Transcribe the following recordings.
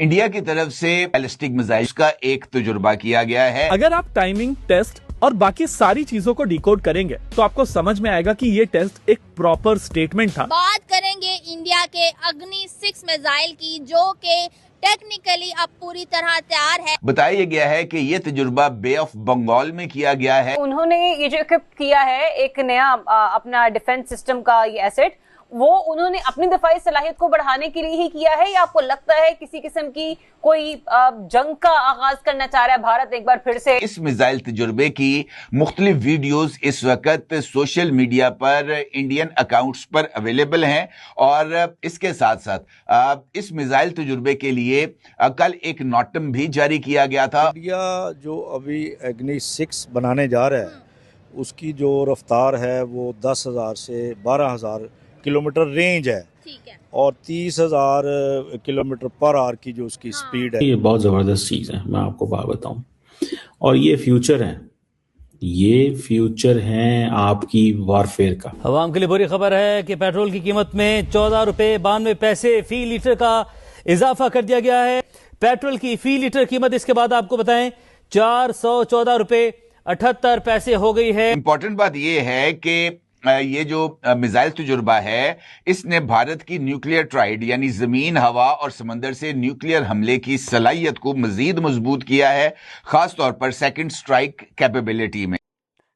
India की तरफ से बैलिस्टिक मिसाइल का एक तजुर्बा किया गया है। अगर आप टाइमिंग, टेस्ट और बाकी सारी चीजों को डिकोड करेंगे तो आपको समझ में आएगा कि ये टेस्ट एक प्रॉपर स्टेटमेंट था। बात करेंगे इंडिया के अग्नि 6 मिसाइल की, जो के टेक्निकली अब पूरी तरह तैयार है। बताया गया है कि ये तजुर्बा बे ऑफ बंगाल में किया गया है। उन्होंने ये जो इक्विप किया है एक नया अपना डिफेंस सिस्टम का ये एसेट, वो उन्होंने अपनी दफाई सलाहियत को बढ़ाने के लिए ही किया है, या आपको लगता है किसी किस्म की कोई जंग का आगाज करना चाह रहा है भारत एक बार फिर से? इस मिसाइल तजुर्बे की मुख्तलिफ वीडियोस इस वक्त सोशल मीडिया पर इंडियन अकाउंट्स पर अवेलेबल हैं और इसके साथ साथ इस मिसाइल तजुर्बे के लिए कल एक नोटम भी जारी किया गया था। इंडिया जो अभी अग्नि 6 बनाने जा रहा है उसकी जो रफ्तार है वो 10,000 से 12,000 किलोमीटर रेंज है, ठीक है, और 30,000 किलोमीटर पर आवर की जो उसकी स्पीड है। ये बहुत ज़बरदस्त चीज़ है, मैं आपको बात बताऊं, और ये फ्यूचर है, ये फ्यूचर है आपकी वॉरफेयर का। अवाम के लिए बुरी खबर है कि पेट्रोल की कीमत में 14 रुपए 92 पैसे फी लीटर का इजाफा कर दिया गया है। पेट्रोल की फी लीटर कीमत इसके बाद आपको बताएं 414 रुपए 78 पैसे हो गई है। इंपॉर्टेंट बात यह है कि ये जो मिसाइल तजुर्बा है इसने भारत की न्यूक्लियर ट्राइड यानी जमीन, हवा और समंदर से न्यूक्लियर हमले की सलाहियत को मजीद मजबूत किया है, खास तौर पर सेकंड स्ट्राइक कैपेबिलिटी में।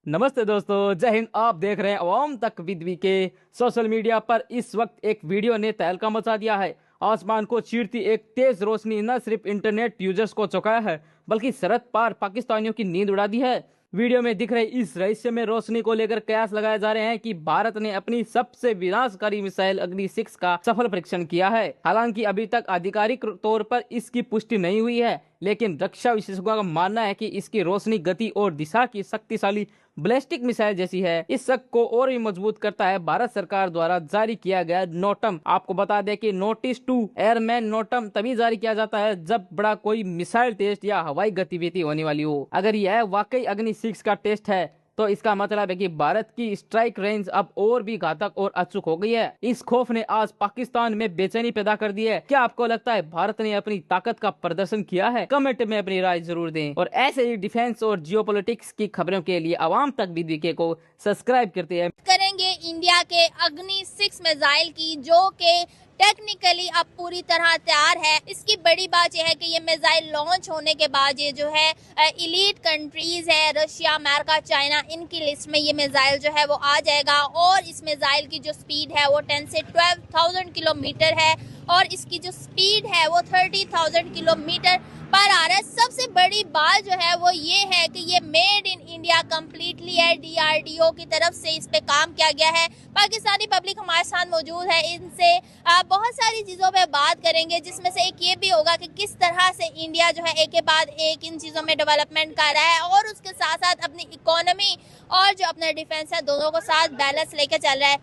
नमस्ते दोस्तों, जय हिंद। आप देख रहे हैं अवाम तक विद के। सोशल मीडिया पर इस वक्त एक वीडियो ने तहलका मचा दिया है। आसमान को चीरती एक तेज रोशनी न सिर्फ इंटरनेट यूजर्स को चौंकाया है बल्कि सरहद पार पाकिस्तानियों की नींद उड़ा दी है। वीडियो में दिख रहे इस रहस्य में रोशनी को लेकर कयास लगाए जा रहे हैं कि भारत ने अपनी सबसे विनाशकारी मिसाइल अग्नि 6 का सफल परीक्षण किया है। हालांकि अभी तक आधिकारिक तौर पर इसकी पुष्टि नहीं हुई है, लेकिन रक्षा विशेषज्ञों का मानना है कि इसकी रोशनी, गति और दिशा की शक्तिशाली बैलिस्टिक मिसाइल जैसी है। इस शक को और भी मजबूत करता है भारत सरकार द्वारा जारी किया गया नोटम। आपको बता दें कि नोटिस टू एयरमैन नोटम तभी जारी किया जाता है जब बड़ा कोई मिसाइल टेस्ट या हवाई गतिविधि होने वाली हो। अगर यह वाकई अग्नि 6 का टेस्ट है तो इसका मतलब है कि भारत की स्ट्राइक रेंज अब और भी घातक और अचूक हो गई है। इस खौफ ने आज पाकिस्तान में बेचैनी पैदा कर दी है। क्या आपको लगता है भारत ने अपनी ताकत का प्रदर्शन किया है? कमेंट में अपनी राय जरूर दें और ऐसे ही डिफेंस और जियोपॉलिटिक्स की खबरों के लिए अवाम तक बीके को सब्सक्राइब करते हैं। करेंगे इंडिया के अग्नि 6 मिसाइल की, जो के टेक्निकली अब पूरी तरह तैयार है। इसकी बड़ी बात यह है कि ये मिसाइल लॉन्च होने के बाद ये जो है इलीट कंट्रीज है, रशिया, अमेरिका, चाइना, इनकी लिस्ट में ये मिसाइल जो है वो आ जाएगा। और इस मिसाइल की जो स्पीड है वो 10 से 12,000 किलोमीटर है और इसकी जो स्पीड है वो 30,000 किलोमीटर पर आ रहा है। सबसे बड़ी बात जो है वो ये है कि ये मेड इन इंडिया कम्प्लीटली है। DRDO की तरफ से इस पे काम किया गया है। पाकिस्तानी पब्लिक हमारे साथ मौजूद है, इनसे बहुत सारी चीज़ों पे बात करेंगे, जिसमें से एक ये भी होगा कि किस तरह से इंडिया जो है एक के बाद एक इन चीज़ों में डेवलपमेंट कर रहा है और उसके साथ साथ अपनी इकोनॉमी और जो अपना डिफेंस है दोनों को साथ बैलेंस लेके चल रहा है।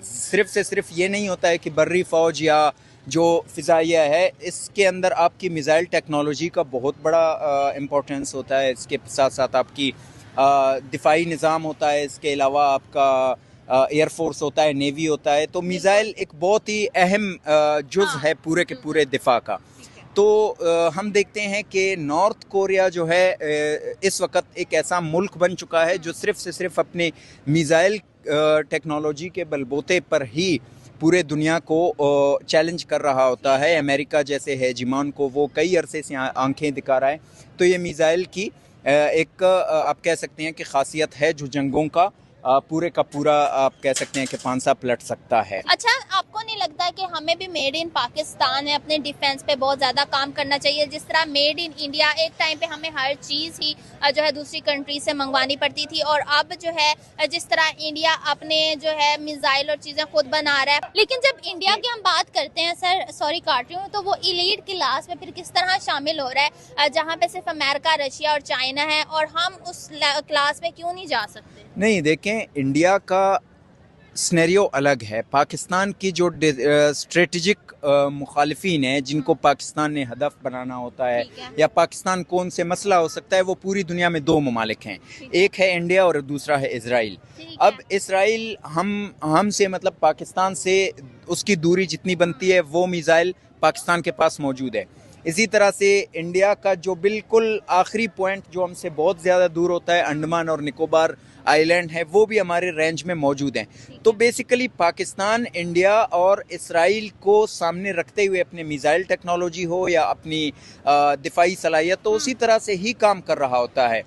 सिर्फ से सिर्फ ये नहीं होता है कि बर्री फौज या जो फ़िज़ाइया है, इसके अंदर आपकी मिसाइल टेक्नोलॉजी का बहुत बड़ा इम्पोर्टेंस होता है। इसके साथ साथ आपकी दिफाई निज़ाम होता है, इसके अलावा आपका एयरफोर्स होता है, नेवी होता है। तो मिसाइल एक बहुत ही अहम जुज़ है पूरे के पूरे दिफा का। तो हम देखते हैं कि नॉर्थ कोरिया जो है इस वक्त एक ऐसा मुल्क बन चुका है जो सिर्फ से सिर्फ अपने मिसाइल टेक्नोलॉजी के बलबूते पर ही पूरे दुनिया को चैलेंज कर रहा होता है। अमेरिका जैसे हेजिमॉन को वो कई अरसे से आंखें दिखा रहा है। तो ये मिसाइल की एक आप कह सकते हैं कि खासियत है जो जंगों का पूरे का पूरा आप कह सकते हैं कि पांसा पलट सकता है। अच्छा, आपको नहीं लगता है कि हमें भी मेड इन पाकिस्तान है अपने डिफेंस पे बहुत ज्यादा काम करना चाहिए? जिस तरह मेड इन इंडिया एक टाइम पे हमें हर चीज ही जो है दूसरी कंट्री से मंगवानी पड़ती थी, और अब जो है जिस तरह इंडिया अपने जो है मिसाइल और चीजें खुद बना रहा है। लेकिन जब इंडिया की हम बात करते हैं, सर सॉरी काट रही हूँ, तो वो इलीट क्लास में फिर किस तरह शामिल हो रहा है जहाँ पे सिर्फ अमेरिका, रशिया और चाइना है, और हम उस क्लास में क्यों नहीं जा सकते? नहीं, देखें, इंडिया का स्नेरियो अलग है। पाकिस्तान की जो स्ट्रेटजिक मुखालिफिन है जिनको पाकिस्तान ने हदफ बनाना होता है या पाकिस्तान कौन से मसला हो सकता है, वो पूरी दुनिया में दो ममालिक हैं, एक है इंडिया और दूसरा है इजराइल। अब इजराइल हम से मतलब पाकिस्तान से उसकी दूरी जितनी बनती है वो मिसाइल पाकिस्तान के पास मौजूद है। इसी तरह से इंडिया का जो बिल्कुल आखिरी पॉइंट जो हमसे बहुत ज़्यादा दूर होता है, अंडमान और निकोबार आइलैंड है, वो भी हमारे रेंज में मौजूद हैं। तो बेसिकली पाकिस्तान इंडिया और इसराइल को सामने रखते हुए अपने मिसाइल टेक्नोलॉजी हो या अपनी दिफाई सलाहियत, तो उसी तरह से ही काम कर रहा होता है।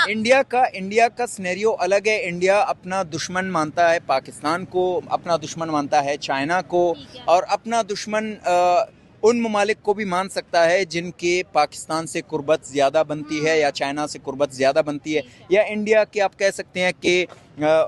इंडिया का सिनेरियो अलग है। इंडिया अपना दुश्मन मानता है पाकिस्तान को, अपना दुश्मन मानता है चाइना को, और अपना दुश्मन उन ममालिक को भी मान सकता है जिनके पाकिस्तान से कुर्बत ज़्यादा बनती है या चाइना से कुर्बत ज़्यादा बनती है, या इंडिया के आप कह सकते हैं कि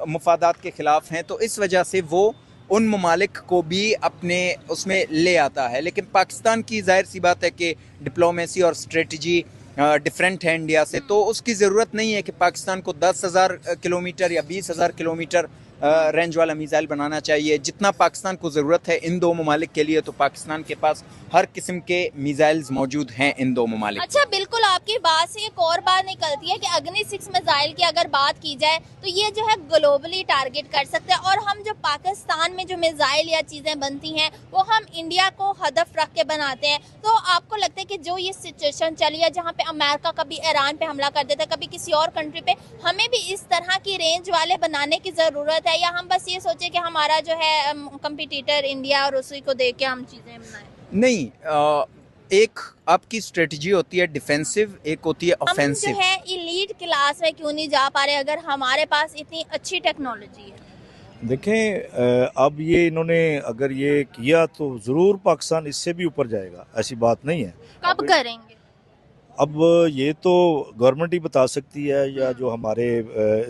मुफादात के ख़िलाफ़ हैं। तो इस वजह से वो उन ममालिक को भी अपने उसमें ले आता है। लेकिन पाकिस्तान की जाहिर सी बात है कि डिप्लोमेसी और स्ट्रेटजी डिफरेंट है इंडिया से, तो उसकी ज़रूरत नहीं है कि पाकिस्तान को 10,000 किलोमीटर या 20,000 किलोमीटर रेंज वाला मिसाइल बनाना चाहिए। जितना पाकिस्तान को ज़रूरत है इन दो ममालिक के लिए, तो पाकिस्तान के पास हर किस्म के मिसाइल्स मौजूद हैं इन दो ममालिक। अच्छा, बिल्कुल आपकी बात से एक और बात निकलती है कि अग्नि 6 मिसाइल की अगर बात की जाए तो ये जो है ग्लोबली टारगेट कर सकते हैं, और हम जो पाकिस्तान में जो मिसाइल या चीज़ें बनती हैं वो हम इंडिया को हदफ रख के बनाते हैं। तो आपको लगता है कि जो ये सिचुएशन चली है जहाँ पे अमेरिका कभी ईरान पे हमला कर देता है, कभी किसी और कंट्री पे, हमें भी इस तरह की रेंज वाले बनाने की ज़रूरत है, या हम बस ये सोचे कि हमारा जो है कंपटीटर इंडिया और उसी को देख के हम चीज़ें बनाएं? नहीं, एक आपकी स्ट्रेटजी होती है डिफेंसिव, एक होती है ऑफेंसिव। हम जो है एलीट क्लास में क्यों नहीं जा पा रहे अगर हमारे पास इतनी अच्छी टेक्नोलॉजी है? देखें, अब ये इन्होंने अगर ये किया तो ज़रूर पाकिस्तान इससे भी ऊपर जाएगा, ऐसी बात नहीं है। कब करेंगे? अब ये तो गवर्नमेंट ही बता सकती है, या जो हमारे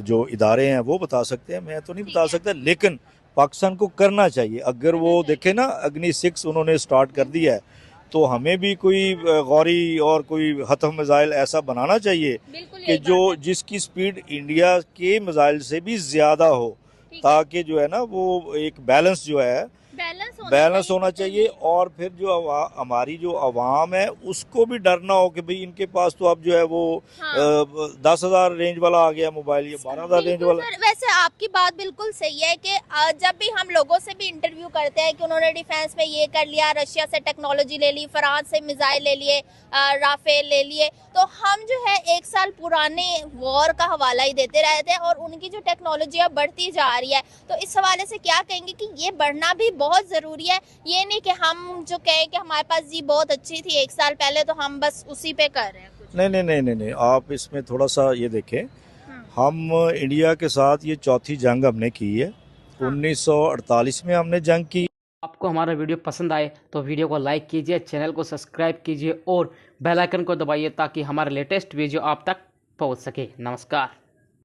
जो इदारे हैं वो बता सकते हैं, मैं तो नहीं बता सकता। लेकिन पाकिस्तान को करना चाहिए। अगर वो देखे ना अग्नि 6 उन्होंने स्टार्ट कर दिया है, तो हमें भी कोई गौरी और कोई हतफ मिसाइल ऐसा बनाना चाहिए कि जो जिसकी स्पीड इंडिया के मिसाइल से भी ज़्यादा हो, ताकि जो है ना वो एक बैलेंस जो है बैलेंस होना चाहिए। और फिर जो हमारी जो आवाम है उसको भी डर ना हो कि भाई इनके पास तो अब जो है वो 10,000 रेंज वाला आ गया मोबाइल, या 12,000 रेंज वाला। वैसे आपकी बात बिल्कुल सही है कि जब भी हम लोगों से भी इंटरव्यू करते हैं कि उन्होंने डिफेंस में ये कर लिया, रशिया से टेक्नोलॉजी ले ली, फ्रांस से मिसाइल ले लिए, राफेल ले लिए, तो हम जो है 1 साल पुराने वॉर का हवाला ही देते रहते हैं, और उनकी जो टेक्नोलॉजी अब बढ़ती जा रही है। तो इस हवाले से क्या कहेंगे कि ये बढ़ना भी बहुत ज़रूरी है, ये नहीं कि हम जो कहें कि हमारे पास जी बहुत अच्छी थी 1 साल पहले तो हम बस उसी पे कर रहे हैं कुछ। नहीं, आप इसमें थोड़ा सा ये देखें, हम इंडिया के साथ ये चौथी जंग हमने की है। 1948 में हमने जंग की। आपको हमारा वीडियो पसंद आए तो वीडियो को लाइक कीजिए, चैनल को सब्सक्राइब कीजिए और बेल आइकन को दबाइए ताकि हमारा लेटेस्ट वीडियो आप तक पहुंच सके। नमस्कार।